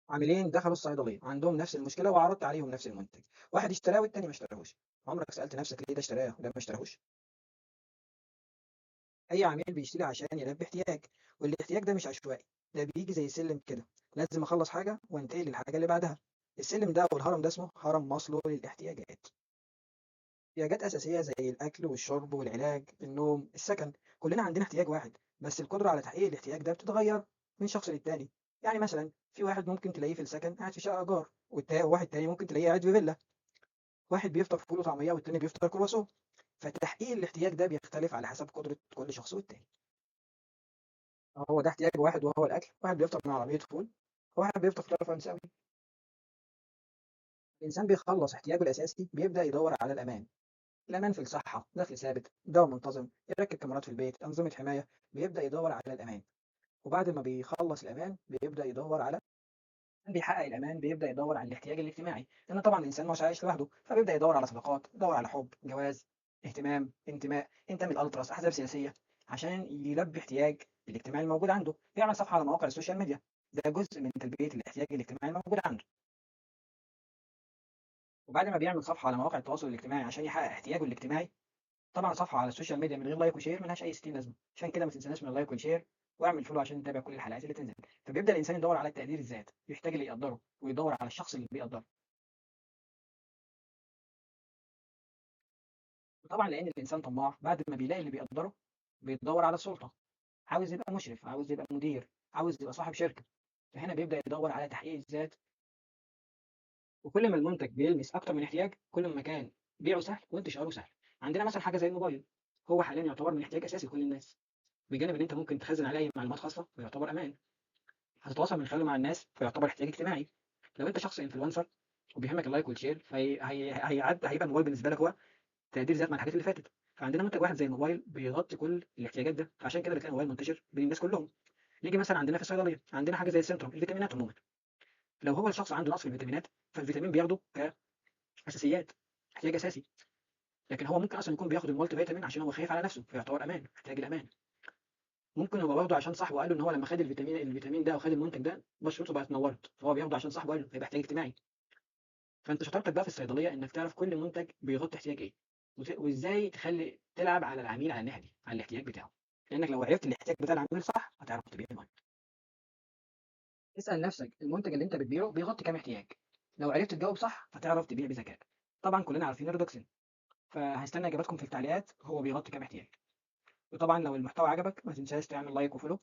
عاملين دخلوا الصيدليه عندهم نفس المشكله وعرضت عليهم نفس المنتج، واحد اشتراه والتاني ما اشتراهوش. عمرك سالت نفسك ليه ده اشتراه وده ما اشتراهوش؟ اي عميل بيشتري عشان يلبي احتياج، والاحتياج ده مش عشوائي، ده بيجي زي سلم كده، لازم اخلص حاجه وانتقل للحاجه اللي بعدها. السلم ده او الهرم ده اسمه هرم ماسلو للاحتياجات. احتياجات اساسيه زي الاكل والشرب والعلاج النوم السكن، كلنا عندنا احتياج واحد، بس القدره على تحقيق الاحتياج ده بتتغير من شخص للتاني. يعني مثلا في واحد ممكن تلاقيه في السكن قاعد في شقه ايجار، وواحد تاني ممكن تلاقيه قاعد في فيلا. واحد بيفطر فول وطعميه والتاني بيفطر كرواسون. فتحقيق الاحتياج ده بيختلف على حسب قدره كل شخص والتاني. هو ده احتياج واحد وهو الاكل، واحد بيفطر من عربيه فول وواحد بيفطر فطار فرنساوي. الانسان بيخلص احتياجه الاساسي بيبدا يدور على الامان. الامان في الصحه، دخل ثابت، دواء منتظم، يركب كاميرات في البيت، انظمه حمايه. بيبدا يدور على الامان. وبعد ما بيخلص الامان بيبدا يدور على، بيحقق الامان بيبدا يدور على الاحتياج الاجتماعي، لان طبعا الانسان مش عايش لوحده، فبيبدا يدور على صداقات، يدور على حب، جواز، اهتمام، انتماء، ينتمي لالتراس، احزاب سياسيه، عشان يلبي احتياج الاجتماعي الموجود عنده. يعمل صفحه على مواقع السوشيال ميديا، ده جزء من تلبيه الاحتياج الاجتماعي الموجود عنده. وبعد ما بيعمل صفحه على مواقع التواصل الاجتماعي عشان يحقق احتياجه الاجتماعي، طبعا صفحه على السوشيال ميديا من غير لايك وشير ملهاش اي 60 لازمه، عشان كده ما تنساناش من اللايك والشير، واعمل فولو عشان تتابع كل الحلقات اللي تنزل. فبيبدا الانسان يدور على تقدير الذات، يحتاج اللي يقدره ويدور على الشخص اللي بيقدره. وطبعا لان الانسان طماع، بعد ما بيلاقي اللي بيقدره بيدور على السلطه، عاوز يبقى مشرف، عاوز يبقى مدير، عاوز يبقى صاحب شركه. فهنا بيبدا يدور على تحقيق الذات. وكل ما المنتج بيلمس اكتر من احتياج كل ما كان بيعه سهل وانتشاره سهل. عندنا مثلا حاجه زي الموبايل، هو حاليا يعتبر من احتياج اساسي لكل الناس، بجانب ان انت ممكن تخزن عليه أي معلومات خاصه ويعتبر امان، هتتواصل من خلاله مع الناس فيعتبر احتياج اجتماعي. لو انت شخص انفلونسر وبيهمك اللايك والشير هيبقى الموبايل بالنسبه لك هو تقدير ذات مع الحاجات اللي فاتت. فعندنا منتج واحد زي الموبايل بيغطي كل الاحتياجات ده، فعشان كده بتلاقي الموبايل منتشر بين الناس كلهم. نيجي مثلا عندنا في الصيدليه عندنا حاجه زي السنترال، الفيتامينات عموما. لو هو الشخص عنده نقص في الفيتامينات فالفيتامين بياخده كاساسيات، احتياج اساسي. لكن هو ممكن اصلا يكون بياخد المالتي فيتامين عشان هو خايف على نفسه فيعتبر امان، احتياج الامان. ممكن هو واخده عشان صاحبه قال له ان هو لما خد الفيتامين ده او خد المنتج ده بشرته بقت نورت، فهو بياخده عشان صاحبه قال له، فيبقى احتياج اجتماعي. فانت شطارتك بقى في الصيدليه انك تعرف كل منتج بيغطي احتياج ايه، وازاي تخلي تلعب على العميل، على الناحيه دي، على الاحتياج بتاعه. لانك لو عرفت الاحتياج بتاع العميل صح هتعرف تبيع المنتج. اسال نفسك المنتج اللي انت بتبيعه بيغطي كام احتياج، لو عرفت تجاوب صح هتعرف تبيع بذكاء. طبعا كلنا عارفين الريدوكسين، فهستنى اجاباتكم في التعليقات هو بيغطي كام احتياج. وطبعا لو المحتوى عجبك ما تنساش تعمل لايك وفولو